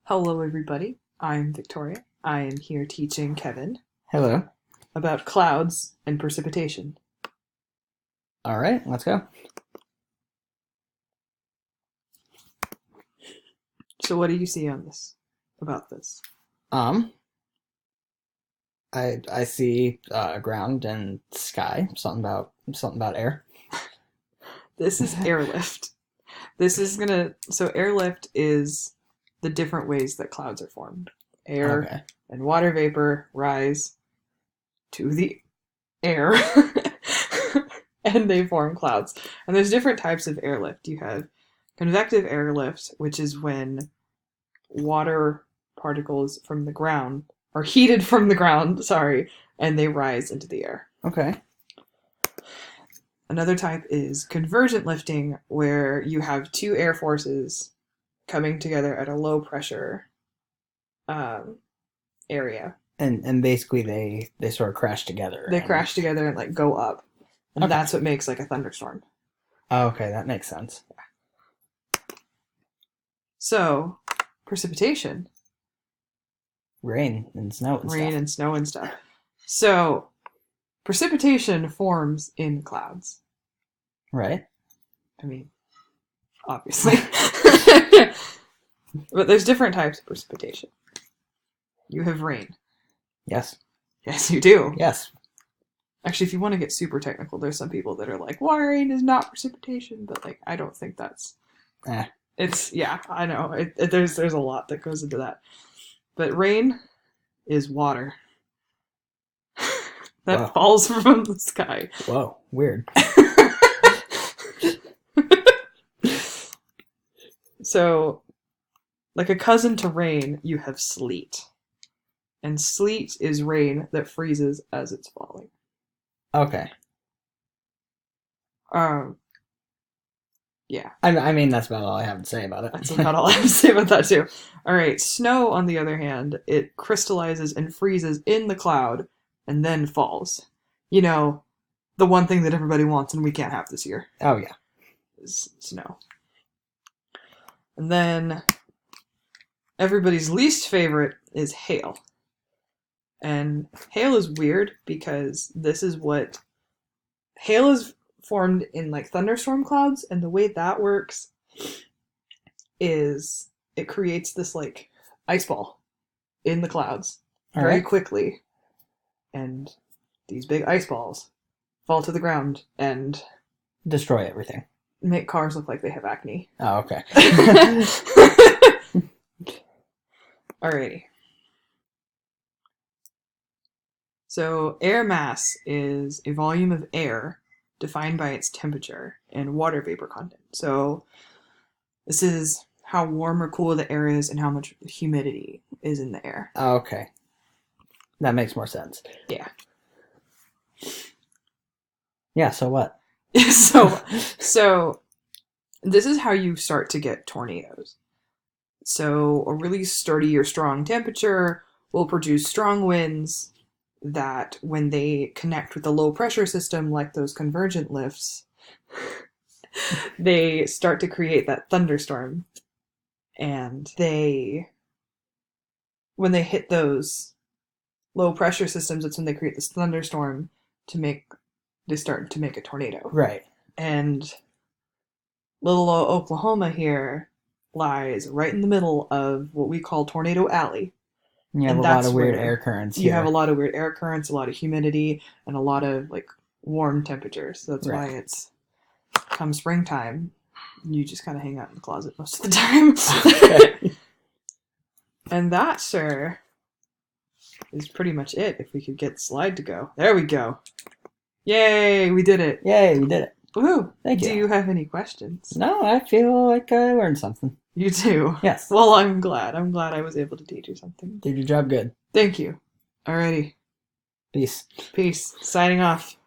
Hello, everybody. I'm Victoria. I am here teaching Kevin Hello. about clouds and precipitation. All right, let's go. So, what do you see on this? About this? Um, I see ground and sky. Something about air. This is airlift. So airlift is the different ways that clouds are formed. Air Okay. and water vapor rise to the air and they form clouds. And there's different types of airlift. You have convective airlift, which is when water particles from the ground are heated from the ground, and they rise into the air. Okay. Another type is convergent lifting, where you have two air forces coming together at a low pressure area. And basically they sort of crash together. They crash together and like go up, and Okay. that's what makes like a thunderstorm. Oh, okay, that makes sense. So, precipitation, Rain and snow and rain stuff. and snow and stuff. So, precipitation forms in clouds. Right. I mean, obviously. But there's different types of precipitation. You have rain. Yes. Yes, you do. Yes. Actually, if you want to get super technical, there's some people that are like, "Well, rain is not precipitation," but like, I don't think that's. Eh. It's I know. There's a lot that goes into that, but rain is water that Whoa. falls from the sky. Whoa. Weird. So, like a cousin to rain, you have sleet. And sleet is rain that freezes as it's falling. Okay. Yeah. I mean that's about all I have to say about it. That's about all I have to say about that, too. Alright, snow, on the other hand, it crystallizes and freezes in the cloud and then falls. You know, the one thing that everybody wants and we can't have this year Oh yeah. is snow. And then everybody's least favorite is hail. And hail is weird because hail is formed in like thunderstorm clouds, and the way that works is it creates this like ice ball in the clouds All very right. quickly, and these big ice balls fall to the ground and Destroy everything. make cars look like they have acne. Oh, okay. Alrighty. So air mass is a volume of air defined by its temperature and water vapor content. So this is how warm or cool the air is and how much humidity is in the air. Oh, okay. That makes more sense. Yeah. Yeah, so what? So this is how you start to get tornadoes. So a really sturdy or strong temperature will produce strong winds that when they connect with a low pressure system like those convergent lifts, they start to create that thunderstorm. And when they hit those low pressure systems, that's when they create this thunderstorm they start to make a tornado. Right. And little Oklahoma here lies right in the middle of what we call Tornado Alley. You have And a lot that's of weird where air currents You here. have a lot of weird air currents, a lot of humidity, and a lot of like warm temperatures. So that's why Right. it's come springtime, you just kind of hang out in the closet most of the time. Okay. And that, sir, is pretty much it. If we could get the slide to go. There we go. Yay, we did it. Yay, we did it. Woohoo. Thank you. Do you have any questions? No, I feel like I learned something. You too. Yes. Well, I'm glad. I'm glad I was able to teach you something. Did your job good. Thank you. Alrighty. Peace. Peace. Signing off.